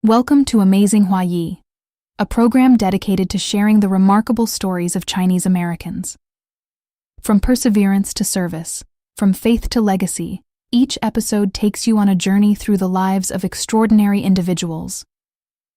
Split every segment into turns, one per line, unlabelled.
Welcome to Amazing HUAYI, a program dedicated to sharing the remarkable stories of Chinese Americans. From perseverance to service, from faith to legacy, each episode takes you on a journey through the lives of extraordinary individuals.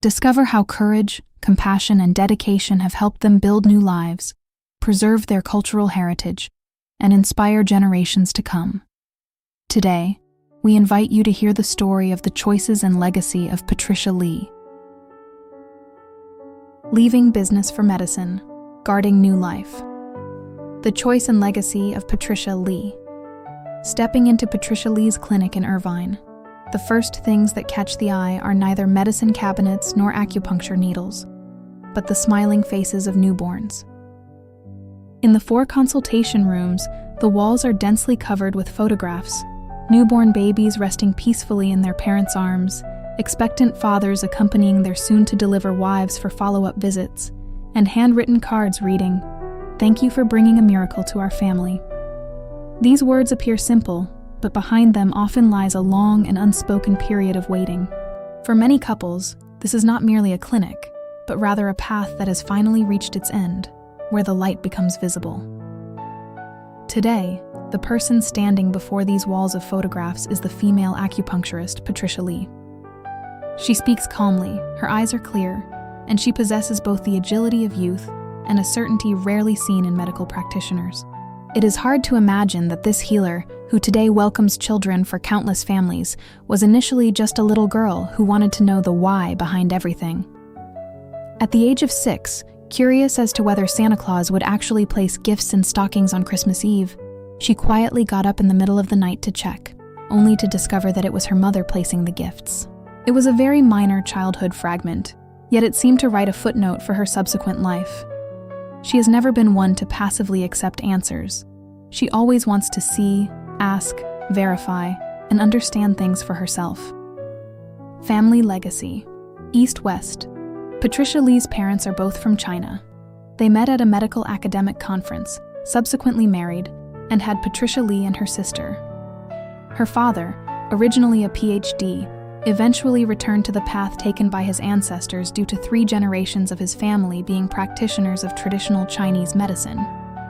Discover how courage, compassion, and dedication have helped them build new lives, preserve their cultural heritage, and inspire generations to come. Today, we invite you to hear the story of the choices and legacy of Patricia Li. Leaving business for medicine, guarding new life. The choice and legacy of Patricia Li. Stepping into Patricia Li's clinic in Irvine, the first things that catch the eye are neither medicine cabinets nor acupuncture needles, but the smiling faces of newborns. In the 4 consultation rooms, the walls are densely covered with photographs. Newborn babies resting peacefully in their parents' arms, expectant fathers accompanying their soon-to-deliver wives for follow-up visits, and handwritten cards reading, "Thank you for bringing a miracle to our family." These words appear simple, but behind them often lies a long and unspoken period of waiting. For many couples, this is not merely a clinic, but rather a path that has finally reached its end, where the light becomes visible. Today, the person standing before these walls of photographs is the female acupuncturist Patricia Li. She speaks calmly, her eyes are clear, and she possesses both the agility of youth and a certainty rarely seen in medical practitioners. It is hard to imagine that this healer, who today welcomes children for countless families, was initially just a little girl who wanted to know the why behind everything. At the age of 6, curious as to whether Santa Claus would actually place gifts in stockings on Christmas Eve, she quietly got up in the middle of the night to check, only to discover that it was her mother placing the gifts. It was a very minor childhood fragment, yet it seemed to write a footnote for her subsequent life. She has never been one to passively accept answers. She always wants to see, ask, verify, and understand things for herself. Family legacy. East-West. Patricia Li's parents are both from China. They met at a medical academic conference, subsequently married, and had Patricia Li and her sister. Her father, originally a PhD, eventually returned to the path taken by his ancestors due to 3 generations of his family being practitioners of traditional Chinese medicine,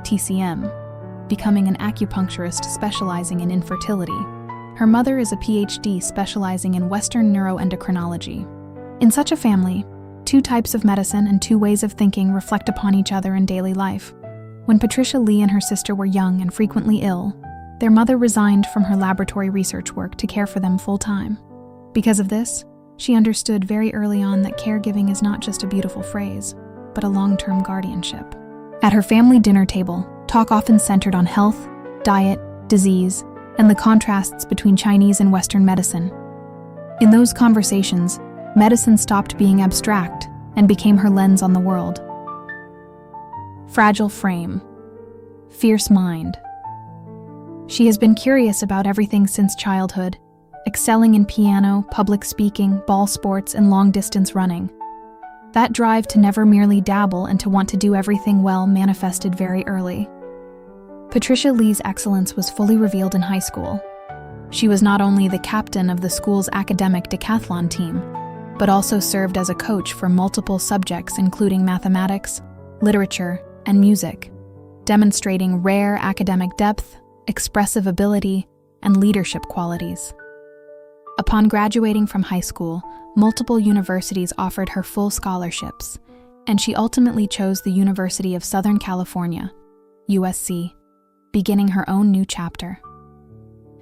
TCM, becoming an acupuncturist specializing in infertility. Her mother is a PhD specializing in Western neuroendocrinology. In such a family, 2 types of medicine and 2 ways of thinking reflect upon each other in daily life. When Patricia Li and her sister were young and frequently ill, their mother resigned from her laboratory research work to care for them full-time. Because of this, she understood very early on that caregiving is not just a beautiful phrase, but a long-term guardianship. At her family dinner table, talk often centered on health, diet, disease, and the contrasts between Chinese and Western medicine. In those conversations, medicine stopped being abstract and became her lens on the world. Fragile frame. Fierce mind. She has been curious about everything since childhood, excelling in piano, public speaking, ball sports, and long-distance running. That drive to never merely dabble and to want to do everything well manifested very early. Patricia Li's excellence was fully revealed in high school. She was not only the captain of the school's academic decathlon team, but also served as a coach for multiple subjects including mathematics, literature, and music, demonstrating rare academic depth, expressive ability, and leadership qualities. Upon graduating from high school, multiple universities offered her full scholarships, and she ultimately chose the University of Southern California, USC, beginning her own new chapter.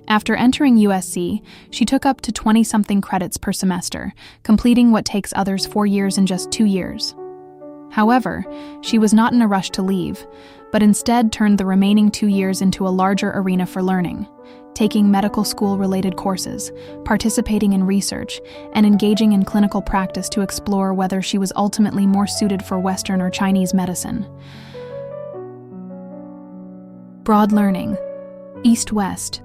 After entering USC, she took up to 20-something credits per semester, completing what takes others 4 years in just 2 years. However, she was not in a rush to leave, but instead turned the remaining 2 years into a larger arena for learning, taking medical school-related courses, participating in research, and engaging in clinical practice to explore whether she was ultimately more suited for Western or Chinese medicine. Broad learning. East-West.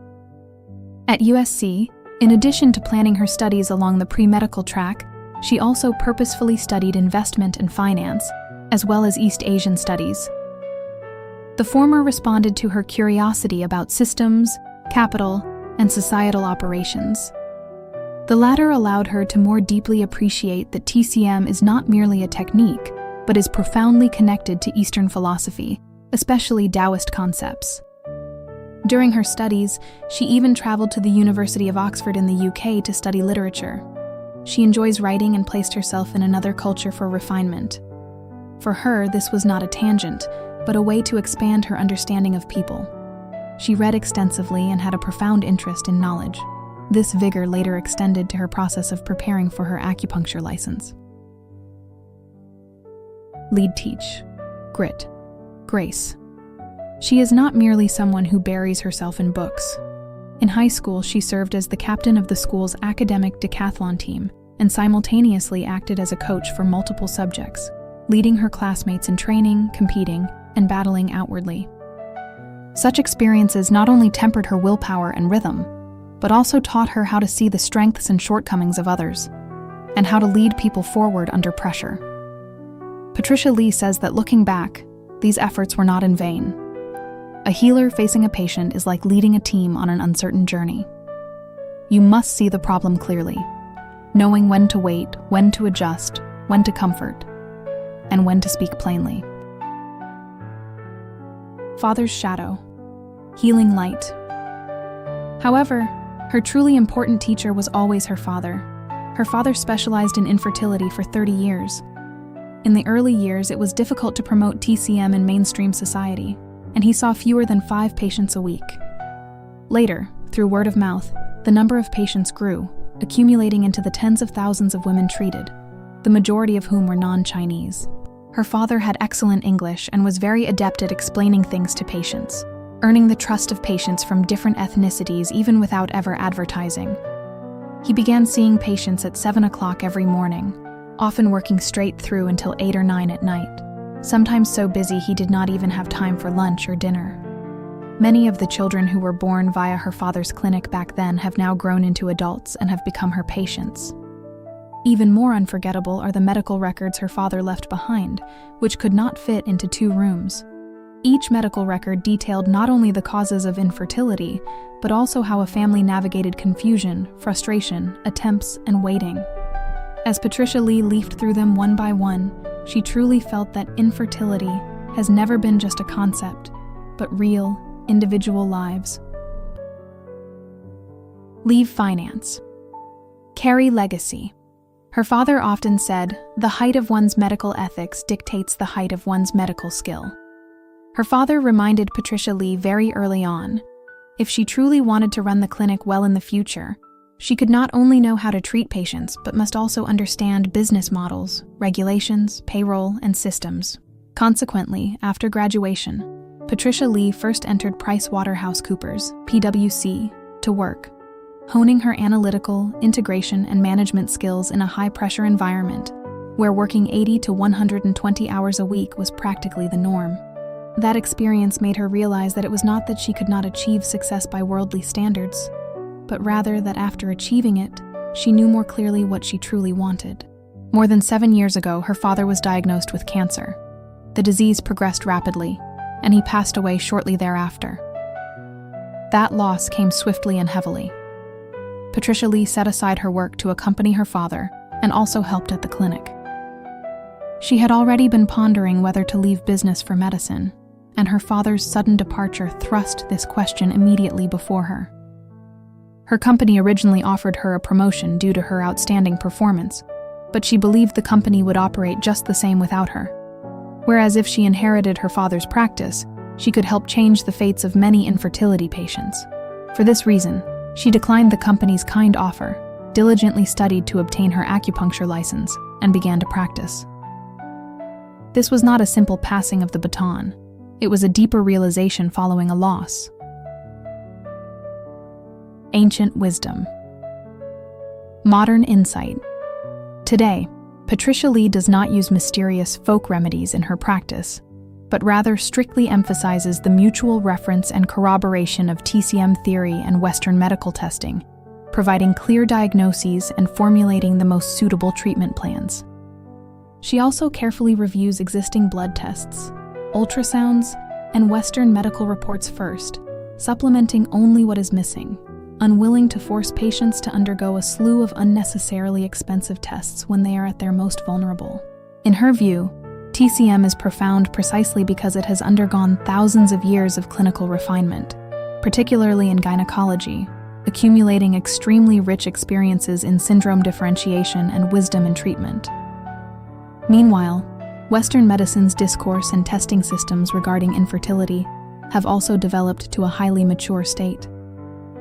At USC, in addition to planning her studies along the pre-medical track, she also purposefully studied investment and finance, as well as East Asian studies. The former responded to her curiosity about systems, capital, and societal operations. The latter allowed her to more deeply appreciate that TCM is not merely a technique, but is profoundly connected to Eastern philosophy, especially Taoist concepts. During her studies, she even traveled to the University of Oxford in the UK to study literature. She enjoys writing and placed herself in another culture for refinement. For her, this was not a tangent, but a way to expand her understanding of people. She read extensively and had a profound interest in knowledge. This vigor later extended to her process of preparing for her acupuncture license. Lead teach. Grit. Grace. She is not merely someone who buries herself in books. In high school, she served as the captain of the school's academic decathlon team and simultaneously acted as a coach for multiple subjects, leading her classmates in training, competing, and battling outwardly. Such experiences not only tempered her willpower and rhythm, but also taught her how to see the strengths and shortcomings of others, and how to lead people forward under pressure. Patricia Li says that looking back, these efforts were not in vain. A healer facing a patient is like leading a team on an uncertain journey. You must see the problem clearly, knowing when to wait, when to adjust, when to comfort, and when to speak plainly. Father's shadow. Healing light. However, her truly important teacher was always her father. Her father specialized in infertility for 30 years. In the early years, it was difficult to promote TCM in mainstream society, and he saw fewer than 5 patients a week. Later, through word of mouth, the number of patients grew, accumulating into the tens of thousands of women treated, the majority of whom were non-Chinese. Her father had excellent English and was very adept at explaining things to patients, earning the trust of patients from different ethnicities even without ever advertising. He began seeing patients at 7 o'clock every morning, often working straight through until 8 or 9 at night, sometimes so busy he did not even have time for lunch or dinner. Many of the children who were born via her father's clinic back then have now grown into adults and have become her patients. Even more unforgettable are the medical records her father left behind, which could not fit into 2 rooms. Each medical record detailed not only the causes of infertility, but also how a family navigated confusion, frustration, attempts, and waiting. As Patricia Li leafed through them one by one, she truly felt that infertility has never been just a concept, but real, individual lives. Leave finance. Carry legacy. Her father often said, "The height of one's medical ethics dictates the height of one's medical skill." Her father reminded Patricia Li very early on, if she truly wanted to run the clinic well in the future, she could not only know how to treat patients, but must also understand business models, regulations, payroll, and systems. Consequently, after graduation, Patricia Li first entered PricewaterhouseCoopers, PwC, to work, honing her analytical, integration, and management skills in a high-pressure environment, where working 80 to 120 hours a week was practically the norm. That experience made her realize that it was not that she could not achieve success by worldly standards, but rather that after achieving it, she knew more clearly what she truly wanted. More than 7 years ago, her father was diagnosed with cancer. The disease progressed rapidly, and he passed away shortly thereafter. That loss came swiftly and heavily. Patricia Li set aside her work to accompany her father and also helped at the clinic. She had already been pondering whether to leave business for medicine, and her father's sudden departure thrust this question immediately before her. Her company originally offered her a promotion due to her outstanding performance, but she believed the company would operate just the same without her. Whereas if she inherited her father's practice, she could help change the fates of many infertility patients. For this reason, she declined the company's kind offer, diligently studied to obtain her acupuncture license, and began to practice. This was not a simple passing of the baton. It was a deeper realization following a loss. Ancient wisdom. Modern insight. Today, Patricia Li does not use mysterious folk remedies in her practice, but rather strictly emphasizes the mutual reference and corroboration of TCM theory and Western medical testing, providing clear diagnoses and formulating the most suitable treatment plans. She also carefully reviews existing blood tests, ultrasounds, and Western medical reports first, supplementing only what is missing, unwilling to force patients to undergo a slew of unnecessarily expensive tests when they are at their most vulnerable. In her view, TCM is profound precisely because it has undergone thousands of years of clinical refinement, particularly in gynecology, accumulating extremely rich experiences in syndrome differentiation and wisdom in treatment. Meanwhile, Western medicine's discourse and testing systems regarding infertility have also developed to a highly mature state.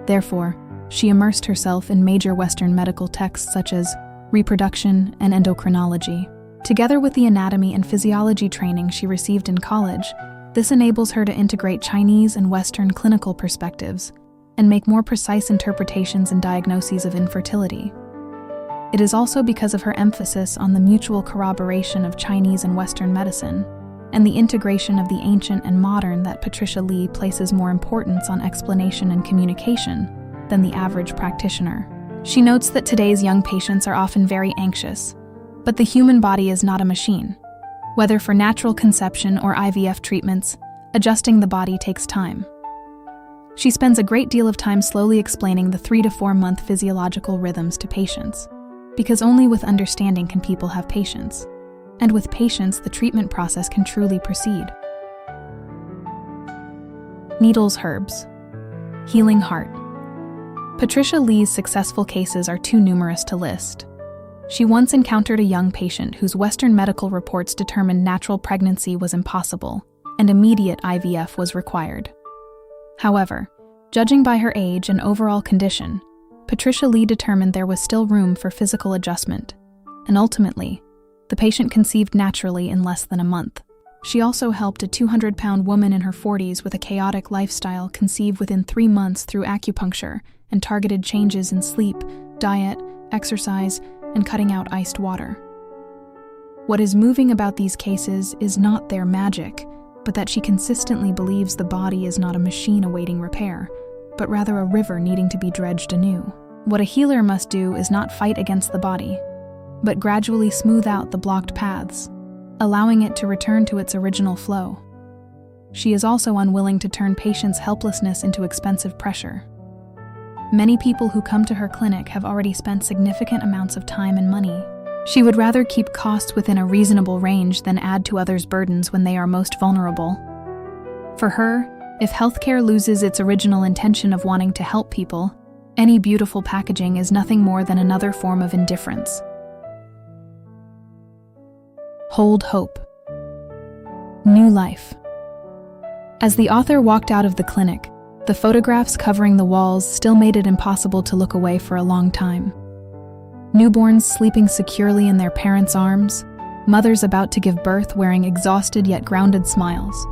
Therefore, she immersed herself in major Western medical texts such as reproduction and endocrinology. Together with the anatomy and physiology training she received in college, this enables her to integrate Chinese and Western clinical perspectives and make more precise interpretations and diagnoses of infertility. It is also because of her emphasis on the mutual corroboration of Chinese and Western medicine and the integration of the ancient and modern that Patricia Li places more importance on explanation and communication than the average practitioner. She notes that today's young patients are often very anxious, but the human body is not a machine. Whether for natural conception or IVF treatments, adjusting the body takes time. She spends a great deal of time slowly explaining the 3 to 4 month physiological rhythms to patients, because only with understanding can people have patience. And with patience, the treatment process can truly proceed. Needles, herbs. Healing heart. Patricia Li's successful cases are too numerous to list. She once encountered a young patient whose Western medical reports determined natural pregnancy was impossible and immediate IVF was required. However, judging by her age and overall condition, Patricia Li determined there was still room for physical adjustment, and ultimately, the patient conceived naturally in less than a month. She also helped a 200-pound woman in her 40s with a chaotic lifestyle conceive within 3 months through acupuncture and targeted changes in sleep, diet, exercise, and cutting out iced water. What is moving about these cases is not their magic, but that she consistently believes the body is not a machine awaiting repair, but rather a river needing to be dredged anew. What a healer must do is not fight against the body, but gradually smooth out the blocked paths, allowing it to return to its original flow. She is also unwilling to turn patients' helplessness into expensive pressure. Many people who come to her clinic have already spent significant amounts of time and money. She would rather keep costs within a reasonable range than add to others' burdens when they are most vulnerable. For her, if healthcare loses its original intention of wanting to help people, any beautiful packaging is nothing more than another form of indifference. Hold hope. New life. As the author walked out of the clinic, the photographs covering the walls still made it impossible to look away for a long time. Newborns sleeping securely in their parents' arms, mothers about to give birth wearing exhausted yet grounded smiles.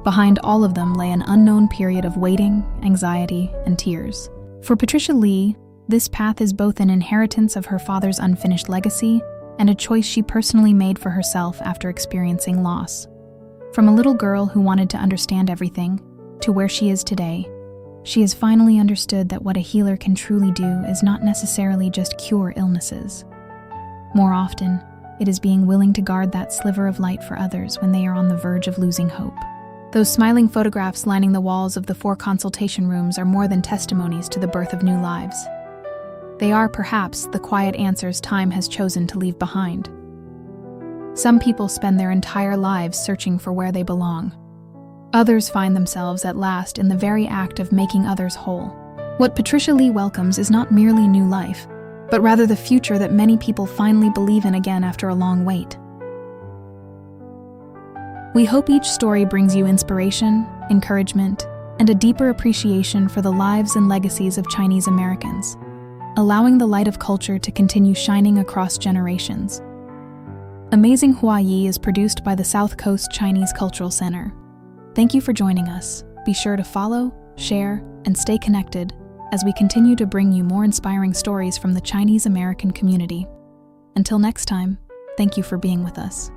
Behind all of them lay an unknown period of waiting, anxiety, and tears. For Patricia Li, this path is both an inheritance of her father's unfinished legacy and a choice she personally made for herself after experiencing loss. From a little girl who wanted to understand everything, to where she is today, she has finally understood that what a healer can truly do is not necessarily just cure illnesses. More often, it is being willing to guard that sliver of light for others when they are on the verge of losing hope. Those smiling photographs lining the walls of the 4 consultation rooms are more than testimonies to the birth of new lives. They are, perhaps, the quiet answers time has chosen to leave behind. Some people spend their entire lives searching for where they belong. Others find themselves at last in the very act of making others whole. What Patricia Li welcomes is not merely new life, but rather the future that many people finally believe in again after a long wait. We hope each story brings you inspiration, encouragement, and a deeper appreciation for the lives and legacies of Chinese Americans, allowing the light of culture to continue shining across generations. Amazing HUAYI is produced by the South Coast Chinese Cultural Center. Thank you for joining us. Be sure to follow, share, and stay connected as we continue to bring you more inspiring stories from the Chinese American community. Until next time, thank you for being with us.